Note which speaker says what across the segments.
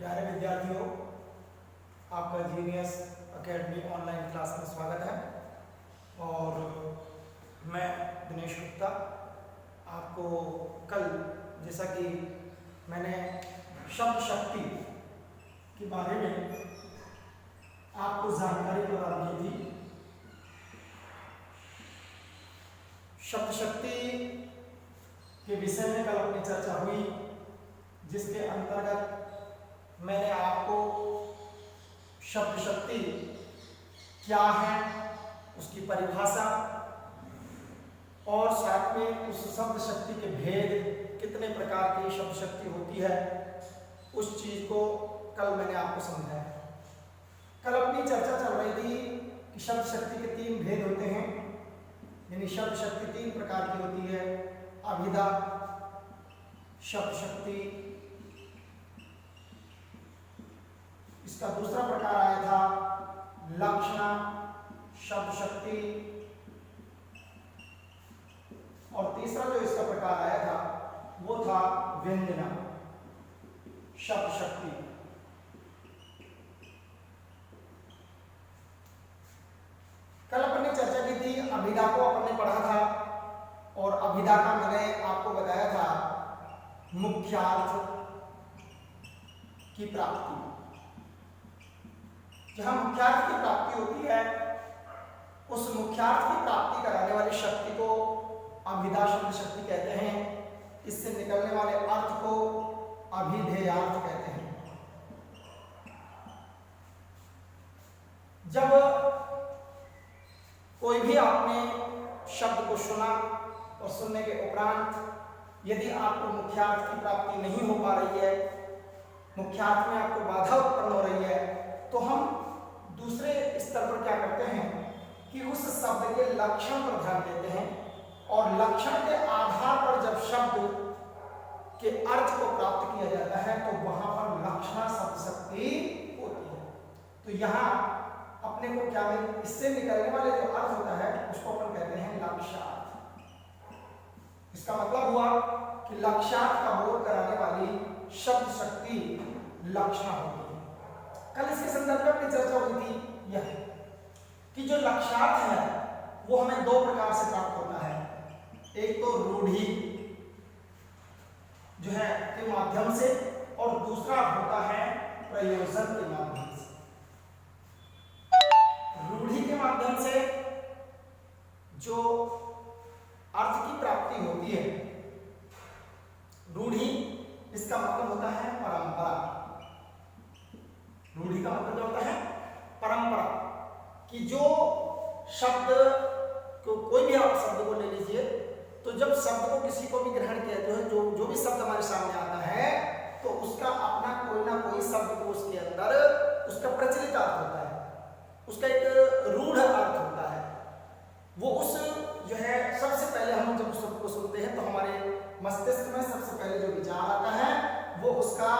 Speaker 1: प्यारे विद्यार्थियों, आपका जीनियस एकेडमी ऑनलाइन क्लास में स्वागत है। और मैं दिनेश गुप्ता आपको कल, जैसा कि मैंने शब्द शक्ति के बारे में आपको जानकारी प्रदान की थी, शब्द शक्ति के विषय में कल अपनी चर्चा हुई, जिसके अंतर्गत मैंने आपको शब्द शक्ति क्या है, उसकी परिभाषा और साथ में उस शब्द शक्ति के भेद, कितने प्रकार की शब्द शक्ति होती है, उस चीज को कल मैंने आपको समझाया। कल अपनी चर्चा चल रही थी कि शब्द शक्ति के 3 भेद होते हैं, यानी शब्द शक्ति 3 प्रकार की होती है। अभिधा शब्द शक्ति, इसका दूसरा प्रकार आया था लक्षणा शब्द शक्ति, और तीसरा जो इसका प्रकार आया था वो था व्यंजना शब्द शक्ति। कल अपन ने चर्चा की थी, अभिधा को अपन ने पढ़ा था, और अभिधा का मैंने आपको बताया था मुख्यार्थ की प्राप्ति। जहां मुख्यार्थ की प्राप्ति होती है, उस मुख्यार्थ की प्राप्ति कराने वाली शक्ति को अभिधा शब्द शक्ति कहते हैं। इससे निकलने वाले अर्थ को अभिधेयार्थ कहते हैं। जब कोई भी आपने शब्द को सुना और सुनने के उपरांत यदि आपको मुख्यार्थ की प्राप्ति नहीं हो पा रही है, मुख्यार्थ में आपको बाधा उत्पन्न हो रही है, तो हम दूसरे स्तर पर क्या करते हैं कि उस शब्द के लक्षण पर ध्यान देते हैं, और लक्षण के आधार पर जब शब्द के अर्थ को प्राप्त किया जाता है तो वहां पर लक्षणा शब्द शक्ति होती है। तो यहाँ अपने को क्या है, इससे निकलने वाले जो अर्थ होता है उसको अपन कहते हैं लक्ष्यार्थ। इसका मतलब हुआ कि लक्ष्यार्थ का बोध कराने वाली शब्द शक्ति लक्षणा होती है। कल इसके संदर्भ में अपनी चर्चा हुई थी यह कि जो लक्ष्यार्थ है वो हमें 2 प्रकार से प्राप्त होता है। एक तो रूढ़ि जो है के माध्यम से, और दूसरा होता है प्रयोजन के माध्यम से। रूढ़ि के माध्यम से जो अर्थ की प्राप्ति होती है, रूढ़ि इसका मतलब होता है परंपरा। रूढ़ि का मतलब क्या होता है? परंपरा। कि जो शब्द को, कोई भी आप शब्द को ले लीजिए, तो जब शब्द को किसी को भी ग्रहण किया तो जो भी शब्द हमारे सामने आता है तो उसका अपना कोई ना कोई शब्द को उसके अंदर उसका प्रचलित अर्थ होता है, उसका एक रूढ़ अर्थ होता है। वो उस जो है सबसे पहले हम जब उस शब्द को सुनते हैं तो हमारे मस्तिष्क में सबसे पहले जो विचार आता है वो उसका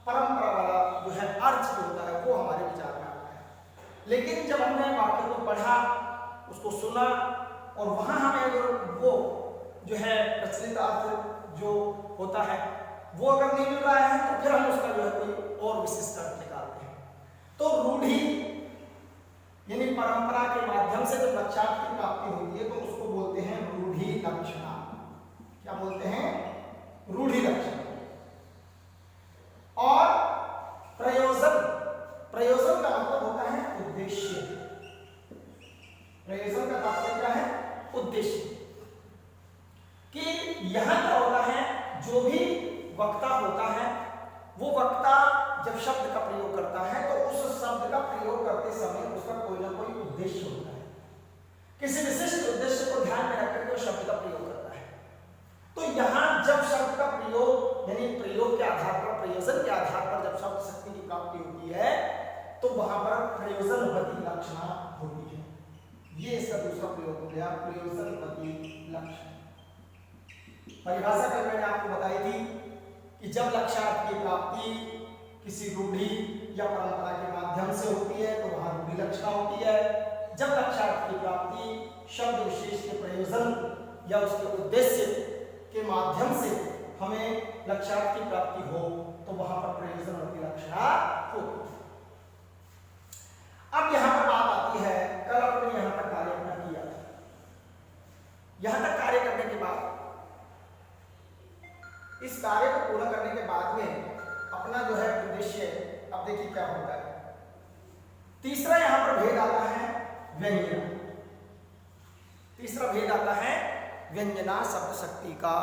Speaker 1: परंपरा वाला जो है अर्थ जो होता है वो हमारे विचार में आता है। लेकिन जब हमने वाक्य को पढ़ा, उसको सुना, और वहां हमें अगर वो जो है प्रचलित अर्थ जो होता है वो अगर नहीं मिल रहा है तो फिर हम उसका जो है कोई और विशिष्ट अर्थ निकालते हैं। तो रूढ़ि यानी परंपरा के माध्यम से जब लक्ष्यार्थ की प्राप्ति होती है तो उसको बोलते हैं रूढ़ि लक्षणा। क्या बोलते हैं? रूढ़ि लक्षणा। और प्रयोजन, प्रयोजन का मतलब होता है उद्देश्य। प्रयोजन का तात्पर्य क्या है? उद्देश्य। कि यहां क्या होता है, जो भी वक्ता होता है वो वक्ता जब शब्द का प्रयोग करता है तो उस शब्द का प्रयोग करते समय उसका कोई ना कोई उद्देश्य होता है। किसी विशिष्ट उद्देश्य को ध्यान में रखकर के शब्द का प्रयोग करता है। तो यहां जब शब्द का प्रयोग यानी प्रयोग के आधार पर, प्रयोजन के आधार पर जब शब्द शक्ति की प्राप्ति होती है तो वहां पर प्रयोजनवती लक्षणा होती है। ये इसका दूसरा प्रयोग हो गया, प्रयोजनवती लक्षण। परिभाषा कल मैंने आपको बताई थी कि जब लक्ष्यार्थ की प्राप्ति किसी रूढ़ि या परंपरा के माध्यम से होती है तो वहां रूढ़ि लक्षणा होती है। जब लक्ष्यार्थ की प्राप्ति शब्द विशेष के प्रयोजन या उसके उद्देश्य के माध्यम से हमें लक्ष्यार्थ की प्राप्ति हो तो वहां पर प्रयोजन तीसरा यहां पर भेद आता है व्यंजना। तीसरा भेद आता है व्यंजना शब्द शक्ति का।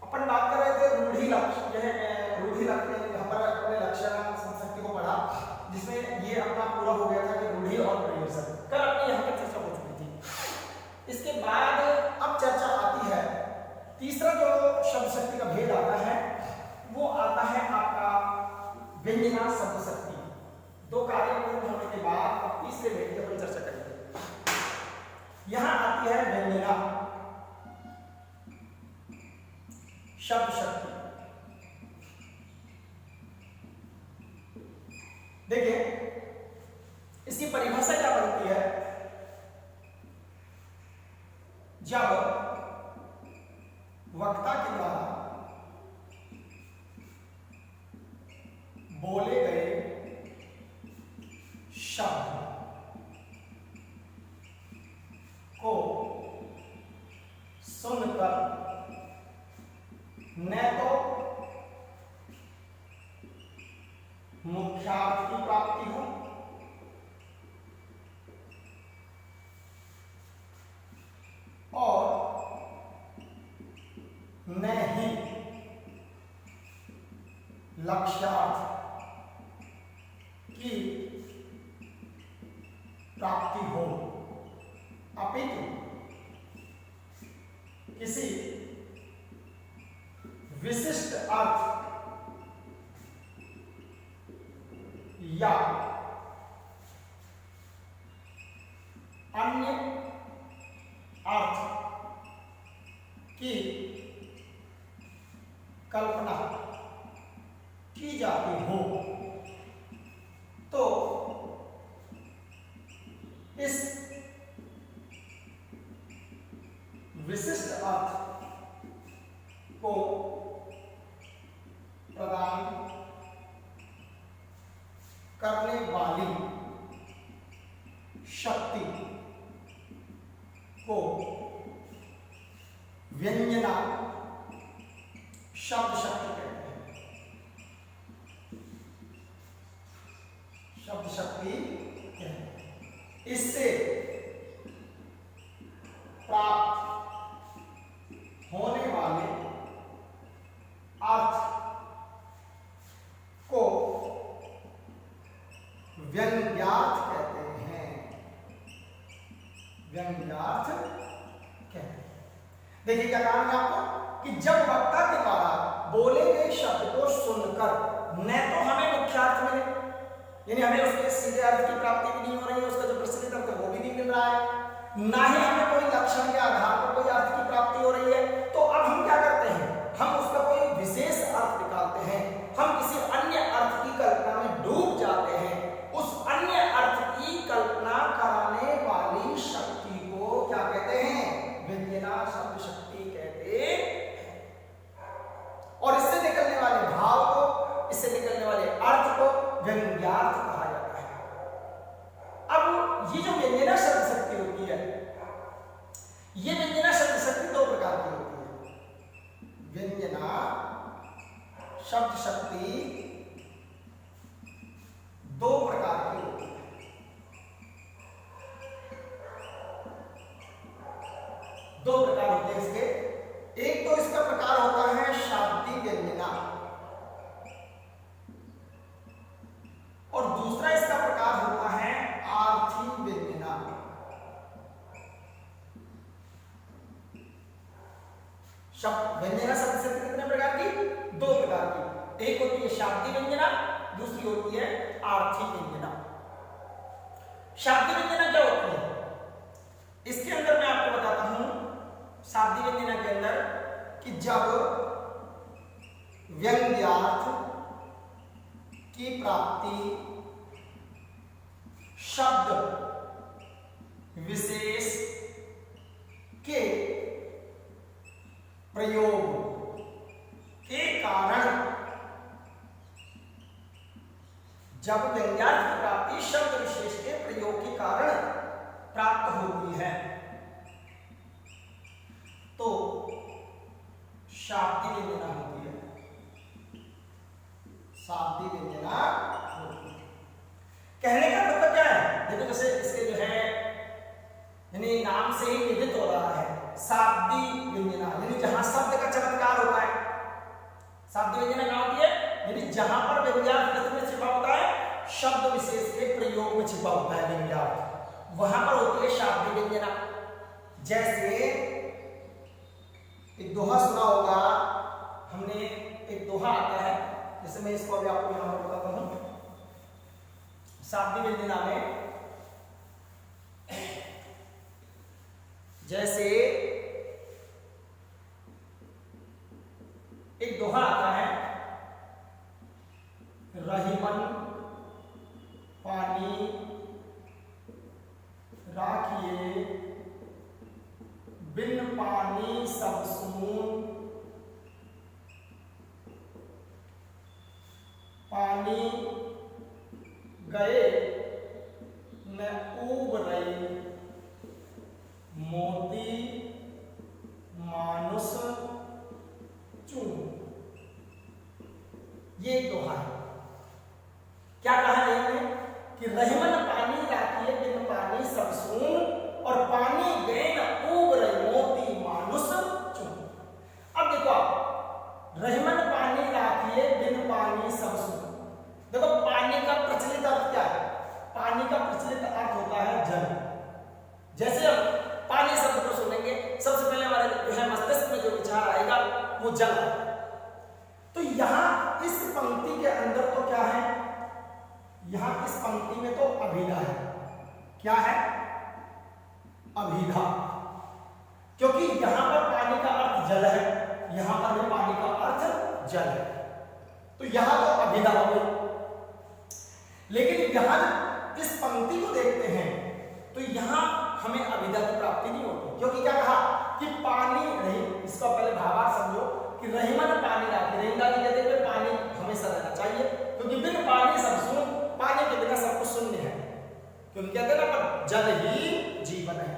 Speaker 1: अपन बात कर रहे थे रूढ़ि लक्षण, जो है रूढ़ि लक्षण, यहां पर अपने लक्षण शब्द शक्ति को पढ़ा, जिसमें ये अपना पूरा हो गया था कि रूढ़ि और प्रयोजन। कल अपनी यहां पर चर्चा हो चुकी थी। इसके बाद अब चर्चा आती है तीसरा जो शब्द शक्ति का भेद आता है वो आता है आपका व्यंजना शब्द शक्ति। दो कार्य पूर्ण होने के बाद अब तीसरे भेद की अपन चर्चा करेंगे। यहां आती है व्यंजना शब्द शक्ति। देखिए इसकी परिभाषा क्या बनती है, जब वक्ता के द्वारा बोले गए शब्द को सुनकर न तो मुख्यार्थ की प्राप्ति हो और न ही लक्ष्यार्थ की प्राप्ति हो, अपितु किसी विशिष्ट अर्थ या अन्य अर्थ की कल्पना की जाती हो, तो इस विशिष्ट अर्थ को प्रदान करने वाली शक्ति को व्यंजना शब्द शक्ति कहते हैं। शब्द शक्ति कहते हैं। इससे प्राप्त होने वाले अर्थ को व्यंग्यार्थ कहते हैं। व्यंग्यार्थ कहते हैं। देखिए क्या कारण है आपको कि जब वक्ता के द्वारा बोले गए शब्द को सुनकर न तो हमें मुख्यार्थ मिले, यानी हमें उसके सीधे अर्थ की प्राप्ति भी नहीं हो रही है, उसका जो प्रचलित अर्थ है वो भी नहीं मिल रहा है, ना ही हमें कोई लक्षण के आधार पर कोई अर्थ की प्राप्ति हो रही है, तो अब हम क्या करते हैं, हम उसका कोई विशेष अर्थ निकालते हैं, हम किसी अन्य अर्थ की कल्पना में डूब जाते हैं। उस अन्य अर्थ की कल्पना कराने वाली शक्ति को क्या कहते हैं, व्यंजना शब्द शक्ति कहते हैं। और इससे निकलने वाले भाव को, इससे निकलने वाले अर्थ को व्यंग्यार्थ कहा जाता है। अब ये जो व्यंजना शब्द शक्ति होती है, ये व्यंजना शब्द शक्ति दो प्रकार की होती है। व्यंजना शब्द शक्ति दो प्रकार की होती है। दो प्रकार होते हैं इसके। एक तो इसका प्रकार होता है शाब्दिक व्यंजना और दूसरा इसका प्रकार होता है आर्थिक व्यंजना। शब्द व्यंजना शब्द शक्ति कितने प्रकार की, दो प्रकार की। एक होती है शाब्दिक व्यंजना, दूसरी होती है आर्थिक व्यंजना। शाब्दिक व्यंजना क्या होती है, इसके अंदर मैं आपको बताता हूं शाब्दिक व्यंजना के अंदर कि जब व्यंग्यार्थ की प्राप्ति शब्द विशेष के प्रयोग के कारण, जब व्यंग्यार्थ की प्राप्ति शब्द विशेष के प्रयोग के कारण प्राप्त होती है तो शाब्दिक व्यंजना होती है। शाब्दी व्यंजना, यानी जहां शब्द का चमत्कार होता है। शाब्दी व्यंजना क्या होती है? यानी जहां पर व्यंग्यार्थ किसमें छिपा होता है? शब्द विशेष के प्रयोग में छिपा होता है व्यंग्यार्थ, वहां पर होती है शाब्दी व्यंजना। जैसे एक दोहा सुना होगा हमने, एक दोहा आता है, जैसे मैं इसको अभी आपको यहां पर बताता हूं। शाब्दी व्यंजना में जैसे एक दोहा आता है, रहीमन पानी राखिए, बिन पानी सब सून, पानी गए न ऊब रही, मोती मानुष चून। ये एक दोहा है। क्या कहा है कि रहीमन पानी राखिए, बिन पानी सब सून, और पानी गए न ऊब रही, मोती मानुष चून। अब देखो आप, रहीमन पानी राखिए, बिन पानी सब सून। देखो पानी का प्रचलित अर्थ क्या है? पानी का प्रचलित अर्थ होता है जल। जैसे हम पानी शब्द को सुनेंगे, सबसे पहले हमारे जो है मस्तिष्क में जो विचार आएगा वो जल है। तो यहां इस पंक्ति के अंदर तो क्या है? यहां इस पंक्ति में तो अभिधा है। क्या है? अभिधा, क्योंकि यहां पर पानी का अर्थ जल है, यहां पर भी पानी का अर्थ जल है, तो यहां तो अभिधा हो गई। लेकिन यहां इस पंक्ति को देखते हैं तो यहां हमें अभिधा की प्राप्ति नहीं होती, क्योंकि क्या कहा कि पानी रही, इसका पहले भावार्थ समझो कि रहीमन पानी राखिए, रहीमदारी कहते हुए पानी हमेशा रहना चाहिए, क्योंकि बिन पानी सब शून्य, पानी के बिना सब कुछ शून्य है, क्योंकि कहते हैं ना पर जल ही जीवन है,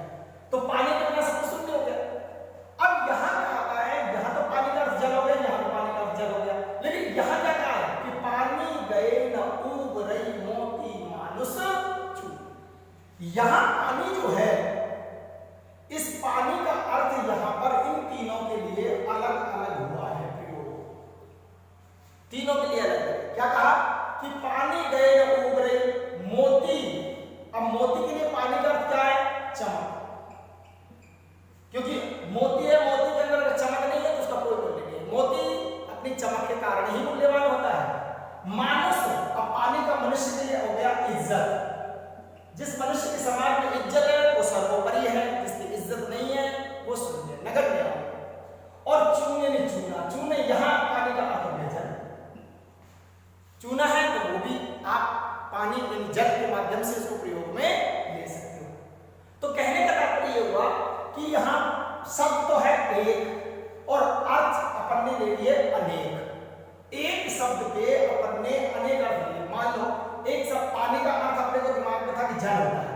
Speaker 1: तो पानी के बिना सब कुछ शून्य हो गया। अब यहाँ क्या आता है? यहाँ तो पानी का अर्थ जल हो गया, यहाँ तो पानी का अर्थ जल हो गया, लेकिन यहाँ क्या कहा है कि पानी गए न ऊब रही, मोती मानुष चून। यहाँ पानी जो है, इस पानी का अर्थ यहाँ पर इन तीनों के लिए अलग अलग हुआ है प्रयोग, तीनों के लिए अलग है। क्या कहा कि पानी गए न ऊब रही, मोती। अब मोती के लिए पानी का अर्थ क्या है? चमक, क्योंकि मोती है, मोती के अंदर चमक नहीं है तो उसका कोई मूल्य नहीं है। मोती अपनी चमक के कारण ही मूल्यवान होता है। मानुष, अब पानी का मनुष्य के लिए हो गया इज्जत। जिस मनुष्य के समाज में इज्जत है वो सर्वोपरि है, जिसकी इज्जत नहीं है वो शून्य, नगण्य है। और चूने ने चूना, चूने यहां पानी का अर्थ है जल। चूना है तो वो भी आप पानी जल के माध्यम से उसको प्रयोग में ले सकते हो। तो कहने का तात्पर्य ये हुआ कि यहां शब्द तो है एक और अर्थ अपन ने ले लिए अनेक। एक शब्द के अपन ने अनेक अर्थ लिए। मान लो एक शब्द पानी का अर्थ अपने को दिमाग में था कि जल होता है,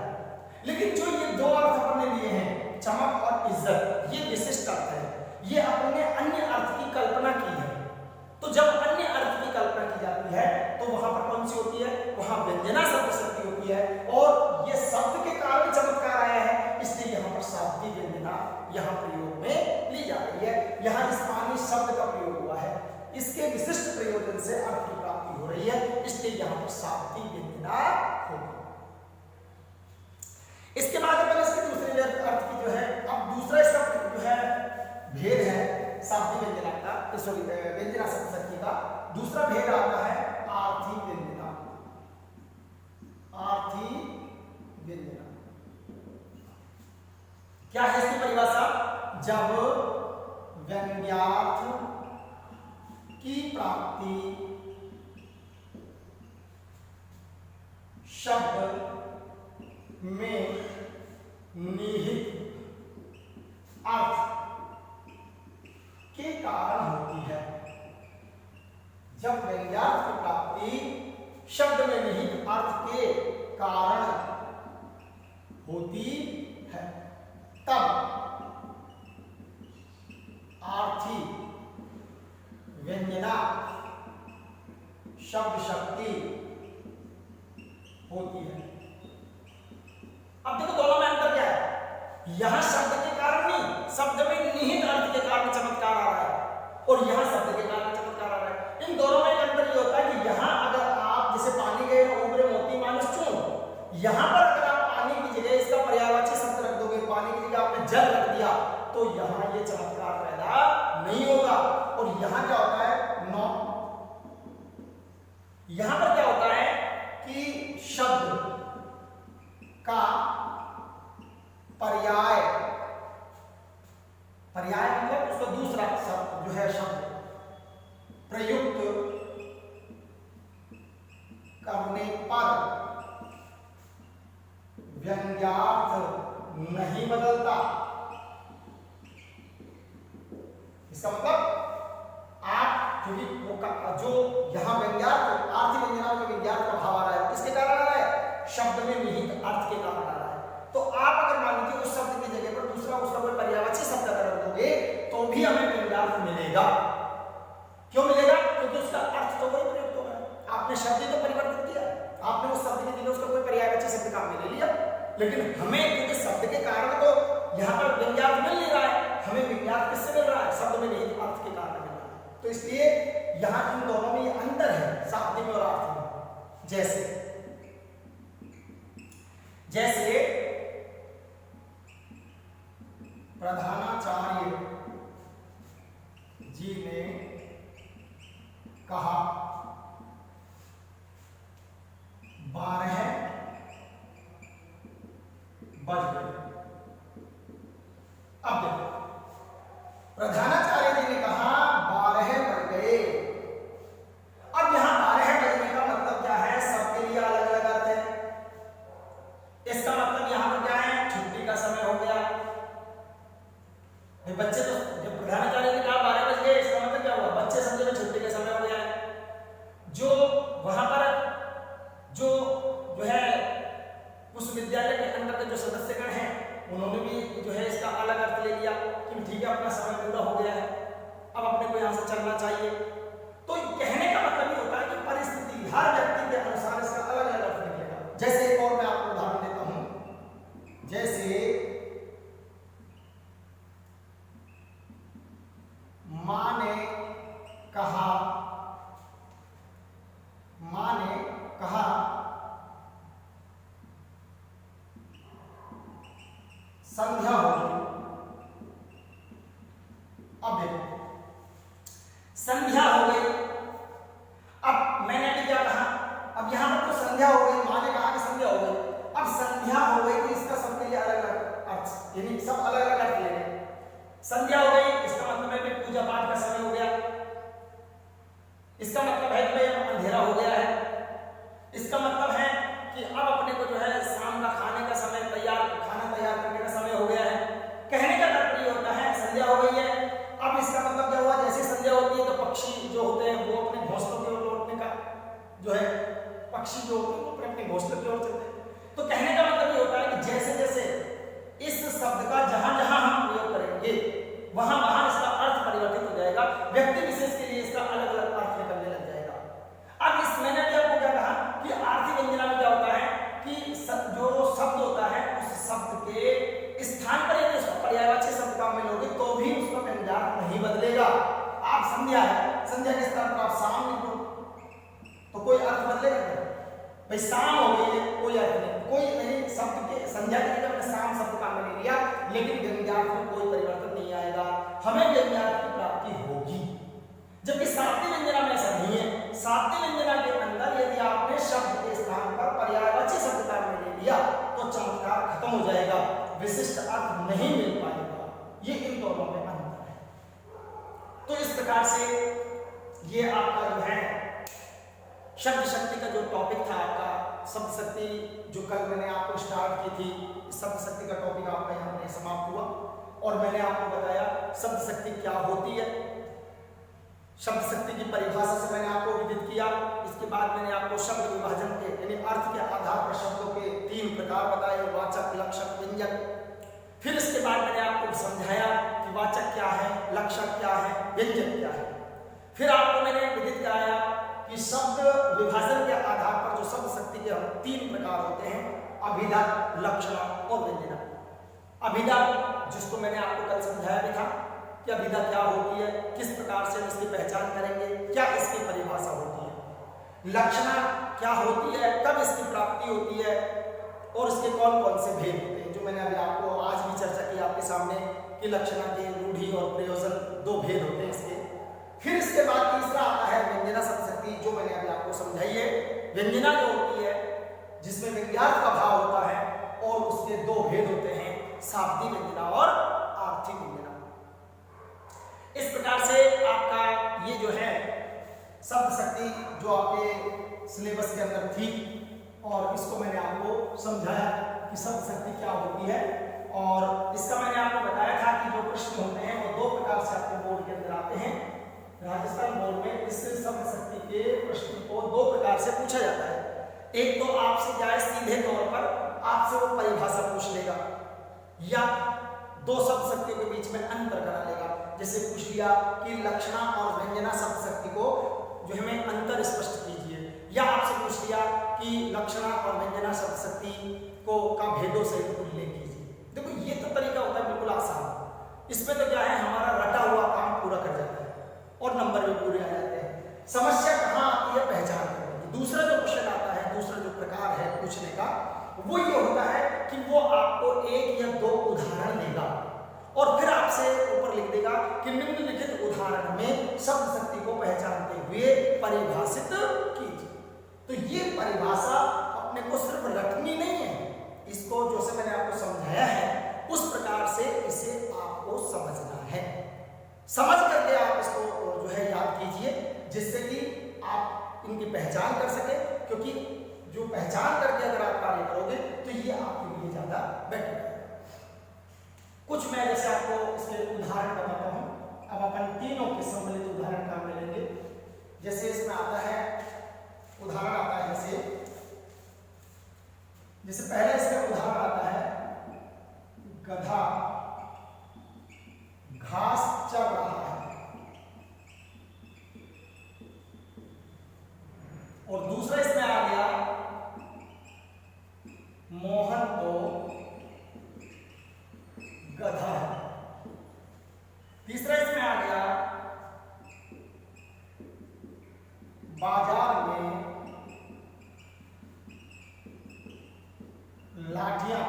Speaker 1: लेकिन जो ये दो अर्थ अपन ने लिए हैं, चमक और इज्जत, ये विशिष्ट अर्थ है, ये अपन ने अन्य अर्थ की कल्पना की है। तो जब अन्य अर्थ की कल्पना की जाती है तो वहां पर कौन सी होती है? वहां व्यंजना शब्द शक्ति होती है, और ये शब्द के कारण चमत्कार आया है, इसलिए यहाँ पर शाब्दी व्यंजना यहाँ प्रयोग में ली जा रही है। यहाँ इस पानी शब्द का प्रयोग हुआ है, इसके विशिष्ट प्रयोजन से अर्थ की प्राप्ति हो रही है, इसलिए यहाँ पर शाब्दी व्यंजना होगी। इसके बाद अपन इसके दूसरे अर्थ की जो है, अब दूसरा इसका जो है भेद है शाब्दी व्यंजना का, सॉरी व्यंजना शब्द शक्ति का दूसरा भेद आता है आर्थी व्यंजना। आर्थी व्यंजना क्या है इसकी परिभाषा? जब व्यंग्यार्थ की प्राप्ति शब्द में निहित अर्थ के कारण होती है। जब व्यंग्यार्थ की प्राप्ति शब्द में निहित अर्थ के कारण होती है, तब आर्थी व्यंजना शब्द शक्ति होती है। अब देखो दोनों में अंतर क्या है? यहां शब्द के कारण नहीं, शब्द में अर्थ के कारण चमत्कार आ रहा है और यहाँ शब्द के कारण चमत्कार आ रहा है। इन दोनों में एक अंतर ये होता है कि यहाँ अगर आप जैसे पानी गए उबरे मोती मानस चून, यहाँ पर अगर आप पानी की जगह इसका पर्यायवाची शब्द रख दोगे, पानी की जगह आपने जल रख दिया, तो यहाँ ये चमत्कार पैदा नहीं होगा। और यहाँ क्या होता है, नौ, यहाँ पर क्या होता है कि शब्द का पर्याय, पर्याय मतलब उसका दूसरा शब्द जो है शब्द प्रयुक्त करने पर व्यंग्यार्थ नहीं बदलता। इसका मतलब आप जो यहाँ व्यंग्यार्थ आर्थिक व्यंजनाओं के व्यंग्यार्थ का भाव आ रहा है, किसके कारण आ रहा है, शब्द में निहित अर्थ के कारण आ रहा है। तो आप अगर मान लीजिए उस शब्द की जगह पर दूसरा उसका कोई पर्यायवाची शब्द अगर रख दोगे तो भी हमें व्यंग्यार्थ मिलेगा। क्यों मिलेगा? क्योंकि उसका अर्थ तो वही प्रयुक्त होगा। आपने शब्द तो परिवर्तित किया, आपने उस शब्द के जगह उसका कोई पर्यायवाची शब्द काम में ले लिया, लेकिन हमें क्योंकि शब्द के कारण तो यहाँ पर व्यंग्यार्थ मिल नहीं रहा है, हमें व्यंग्यार्थ किससे मिल रहा है, शब्द में निहित अर्थ के कारण मिल रहा है। तो इसलिए यहाँ इन दोनों में ये अंतर है, शाब्दिक में और अर्थ में। जैसे जैसे प्रधानाचार्य जी ने कहा 12 बज गए। अब देखो, प्रधानाचार्य जी ने कहा 12 बज गए। अब यहां 12 बजने का मतलब क्या है, सबके लिए अलग अलग अर्थ है। इसका मतलब यहां पर क्या है, छुट्टी का समय हो गया। बच्चे तो जब प्रधानाचार्य ने कहा 12 बज गए, इसका मतलब क्या हुआ, बच्चे समझे में छुट्टी का समय हो गया है। जो वहां पर जो है उस विद्यालय के अंदर के जो सदस्यगण हैं उन्होंने भी जो है इसका अलग अर्थ ले लिया कि ठीक है अपना समय पूरा हो गया है, अब अपने को यहाँ से चलना चाहिए। तो कहने का मतलब ये होता है कि परिस्थिति हर व्यक्ति के अनुसार इसका अलग अलग अर्थ निकलेगा। जैसे एक और मैं आपको उदाहरण देता हूं, जैसे मां ने कहा संध्या हो गई। अब देखो, संध्या हो गई। अब मैंने अभी क्या कहा, अब यहां पर तो संध्या हो गई, मां ने कहा कि संध्या हो गई। अब संध्या हो गई तो इसका सबके लिए अलग अलग अर्थ, यानी सब अलग अलग अर्थ ले रहे। संध्या हो गई इसका मतलब है कि पूजा पाठ का समय हो गया, इसका मतलब है कि भाई अंधेरा हो गया है, इसका मतलब है कि अब अपने को जो है शाम का खाने का समय खाना तैयार करने का समय हो गया है। कहने का तात्पर्य होता है संध्या हो गई है। अब इसका मतलब क्या हुआ, जैसे संध्या होती है तो पक्षी जो होते हैं वो अपने घोंसलों की ओर लौटने का जो है, पक्षी जो होते हैं वो अपने घोंसलों की ओर चलते हैं। तो कहने का मतलब ये होता है कि जैसे जैसे इस शब्द का जहां जहां हम प्रयोग करेंगे वहां वहां इसका अर्थ परिवर्तित हो जाएगा, व्यक्ति विशेष के लिए इसका अलग अलग अर्थ निकलने लग जाएगा। अब इस मैंने भी आपको क्या कहा कि आर्थिक व्यंजना में क्या होता है कि जो शब्द होता है उस शब्द के स्थान पर यदि उसका पर्यायवाची शब्द काम में लोगे तो भी उसका व्यंग्यार्थ नहीं बदलेगा। आप संध्या है, संध्या के स्थान पर आप शाम लिख दो तो कोई अर्थ बदलेगा क्या, भाई शाम हो गई है कोई अर्थ नहीं, कोई नहीं, शब्द के संध्या के जगह हमने शाम शब्द काम में ले लिया, लेकिन व्यंग्यार्थ में कोई परिवर्तन नहीं आएगा, हमें व्यंग्यार्थ की प्राप्ति होगी। जबकि शाब्दिक व्यंजना में ऐसा नहीं है। शाब्दिक व्यंजना के अंदर यदि आपने शब्द के स्थान पर पर्यायवाची शब्द काम में ले लिया तो चमत्कार खत्म हो जाएगा, विशिष्ट अर्थ नहीं मिल पाएगा। ये इन दोनों में अंतर है। तो इस प्रकार से ये आपका जो है शब्द शक्ति का जो टॉपिक था आपका, शब्द शक्ति जो कल मैंने आपको स्टार्ट की थी, शब्द शक्ति का टॉपिक आपका यहाँ पर समाप्त हुआ और मैंने आपको बताया शब्द शक्ति क्या होती है। शब्द शक्ति की परिभाषा से मैंने आपको विदित किया। इसके बाद मैंने आपको शब्द विभाजन के यानी अर्थ के आधार पर शब्दों के 3 प्रकार बताए, वाचक, लक्षक, व्यंजक। फिर इसके बाद मैंने आपको समझाया कि वाचक क्या है, लक्षक क्या है, व्यंजक क्या है। फिर आपको मैंने विदित कराया कि शब्द विभाजन के आधार पर जो शब्द शक्ति के 3 प्रकार होते हैं, अभिधा, लक्षण और व्यंजना। अभिधा जिसको मैंने आपको कल समझाया भी था कि कविता क्या होती है, किस प्रकार से हम इसकी पहचान करेंगे, क्या इसकी परिभाषा होती है, लक्षणा क्या होती है, कब इसकी प्राप्ति होती है और इसके कौन कौन से भेद होते हैं, जो मैंने अभी आपको आज भी चर्चा की आपके सामने कि लक्षणा के रूढ़ि और प्रयोजन दो भेद होते हैं इसके। फिर इसके बाद तीसरा आता है व्यंजना शब्द शक्ति, जो मैंने अभी आपको समझाई है। व्यंजना जो होती है जिसमें व्यंग्यार्थ का भाव होता है और उसके दो भेद होते हैं, शाब्दिक व्यंजना और आर्थिक व्यंजना। इस प्रकार से आपका ये जो है शब्द शक्ति जो आपके सिलेबस के अंदर थी और इसको मैंने आपको समझाया कि शब्द शक्ति क्या होती है। और इसका मैंने आपको बताया था कि जो प्रश्न होते हैं वो दो प्रकार से आपके बोर्ड के अंदर आते हैं। राजस्थान बोर्ड में इस शब्द शक्ति के प्रश्न को दो प्रकार से पूछा जाता है। एक तो आपसे जाए सीधे तौर पर आपसे वो परिभाषा पूछ लेगा या दो शब्द शक्तियों के बीच में अंतर करा लेगा। जैसे पूछ लिया कि लक्षणा और व्यंजना शब्द शक्ति को जो हमें अंतर स्पष्ट कीजिए, या आपसे पूछ लिया कि लक्षणा और व्यंजना शब्द शक्ति को का भेदों से उल्लेख कीजिए। देखो ये तो तरीका होता है बिल्कुल आसान। इसमें तो क्या है, हमारा रटा हुआ काम पूरा कर जाता है और नंबर भी पूरे आ जाते हैं। समस्या कहाँ आती है, पहचान करने की। दूसरा जो क्वेश्चन आता है, दूसरा जो प्रकार है पूछने का, वो ये होता है कि वो आपको एक या दो उदाहरण देगा और फिर आपसे ऊपर लिख देगा कि निम्नलिखित उदाहरण में शब्द शक्ति को पहचानते हुए परिभाषित कीजिए। तो ये परिभाषा अपने को सिर्फ रटनी नहीं है, इसको जो से मैंने आपको समझाया है उस प्रकार से इसे आपको समझना है। समझ करके आप इसको जो है याद कीजिए, जिससे कि आप इनकी पहचान कर सके, क्योंकि जो पहचान करके अगर आप कार्य करोगे तो ये आपके लिए ज्यादा बेटर है। कुछ मैं जैसे आपको इसके उदाहरण बताता हूं। अब अपन तीनों के सम्मिलित उदाहरण काम में लेंगे। जैसे इसमें आता है उदाहरण आता है जैसे पहले इसमें उदाहरण आता है गधा घास चर रहा है, और दूसरा इसमें आ गया मोहन तो गधा है। तीसरा इसमें आ गया बाजार में लाठियां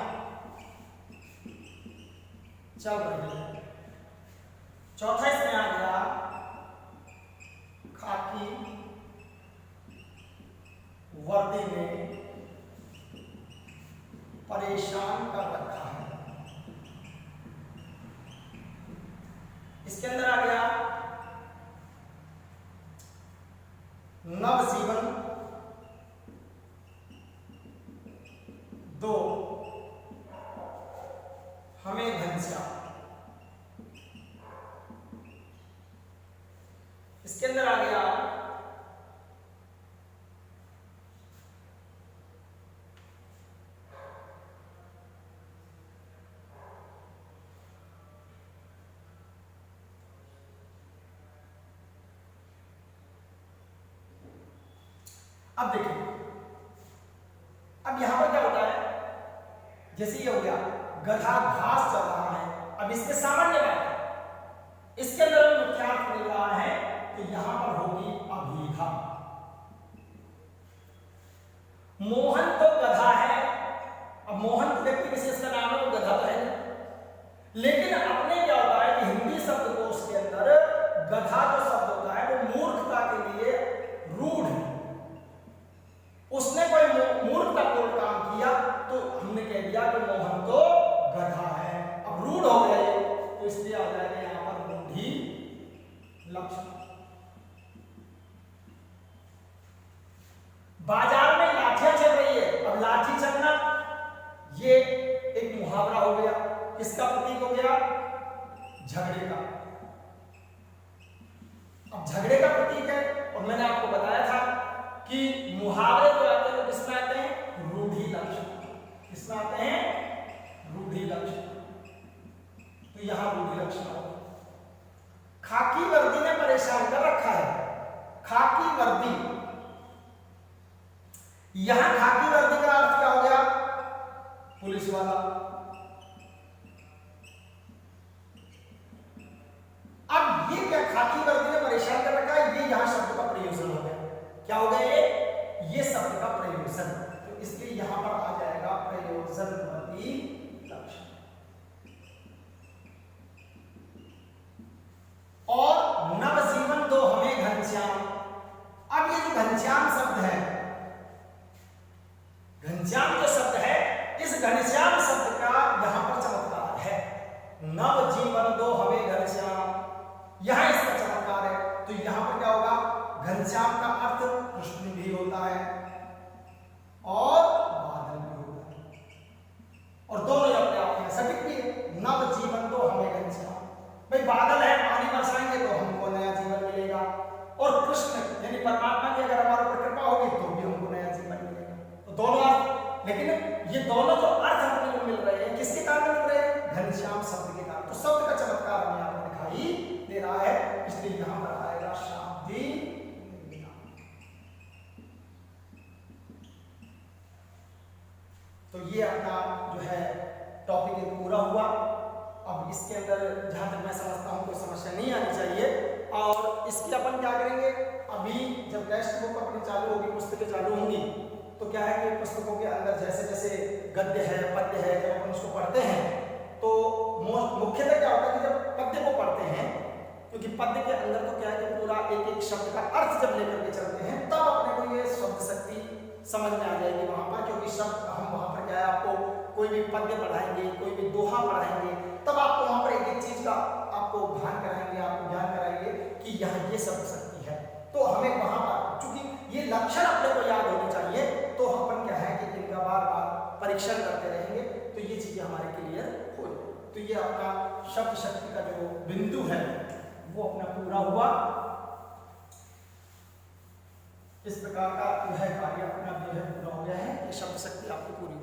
Speaker 1: चल रही है। चौथा इसमें आ गया खाकी वर्दी में परेशान कर रखा है। इसके अंदर आ गया नवजीवन दो हमें घनश्याम। इसके अंदर आ गया अब देखिए, अब यहां पर क्या होता है, जैसे ये हो गया गधा घास चल रहा है। अब इसके सामान्य बात है, इसके अंदर मुख्यार्थ मिल रहा है तो यहां पर होगी अभिधा। मोहन तो गधा है। अब मोहन व्यक्ति विशेष का नाम है, वो गधा तो है नहीं, लेकिन अपने क्या होता है कि हिंदी शब्दकोश के अंदर गधा जो शब्द होता है वो मूर्खता के लिए रूढ़ है। उसने कोई मूर्खतापूर्ण काम किया तो हमने कह दिया कि मोहन तो गधा है। अब रूढ़ हो गए तो इसलिए आ जाएगा यहाँ पर रूढ़ी बाकी वर्ग ने परेशान कर रखा है, ये यहाँ शब्द का प्रयोजन हो गया। क्या हो गया ये शब्द का प्रयोजन, तो इसलिए यहाँ पर आ जाएगा प्रयोजनवर्ती लक्षण। और नवजीवन दो हमें घनश्याम। अब ये जो घनश्याम शब्द है, घनश्याम जो शब्द है, इस घनश्याम शब्द का यहाँ पर चमत्कार है। नवजीवन दो हमें घनश्याम, यहां इसका चमत्कार है। तो यहां पर क्या होगा, घनश्याम का अर्थ कृष्ण भी होता है और बादल भी होता है, और दोनों अपने आप में सटीक भी है। नवजीवन दो हमें घनश्याम, भाई बादल है, पानी बरसाएंगे तो हमको नया जीवन मिलेगा, और कृष्ण यानी परमात्मा की अगर हमारे ऊपर कृपा होगी तो भी हमको नया जीवन मिलेगा। तो दोनों अर्थ, लेकिन ये दोनों जो अर्थ अपने को मिल रहे हैं किसके कारण मिल रहे हैं, घनश्याम शब्द के कारण। तो शब्द का चमत्कार हमें यहाँ पर दिखाई दे रहा है, इसलिए यहाँ पर आएगा शाब्दी निर्विराम। तो ये अपना जो है टॉपिक एक पूरा हुआ। अब इसके अंदर जहां तक मैं समझता हूँ कोई समस्या नहीं आनी चाहिए। और इसकी अपन क्या करेंगे, अभी जब टेक्स्ट बुक अपनी चालू होगी, पुस्तकें चालू होंगी, तो क्या है कि पुस्तकों के अंदर जैसे जैसे गद्य है, पद्य है, जब अपन उसको पढ़ते हैं तो मुख्यतः क्या होता है कि जब पद्य को पढ़ते हैं, क्योंकि पद्य के अंदर तो क्या है कि पूरा एक एक शब्द का अर्थ जब लेकर के चलते हैं, तब अपने को ये शब्द शक्ति समझ में आ जाएगी वहां पर। क्योंकि शब्द हम वहां पर क्या है, आपको कोई भी पद्य पढ़ाएंगे, कोई भी दोहा पढ़ाएंगे, तब आपको वहां पर एक एक चीज का आपको भान कराएंगे, आपको ज्ञान कराएंगे कि यहाँ ये शब्द शक्ति है। तो हमें वहां पर चूंकि ये लक्षण अपने को याद होने चाहिए, तो अपन क्या है कि इनका बार बार परीक्षण करते रहेंगे, तो ये चीजें हमारे क्लियर हो जाए। तो ये अपना शब्द शक्ति का जो बिंदु है वो अपना पूरा हुआ। इस प्रकार का जो है कार्य अपना जो है पूरा हो गया है। ये शब्द शक्ति आपको पूरी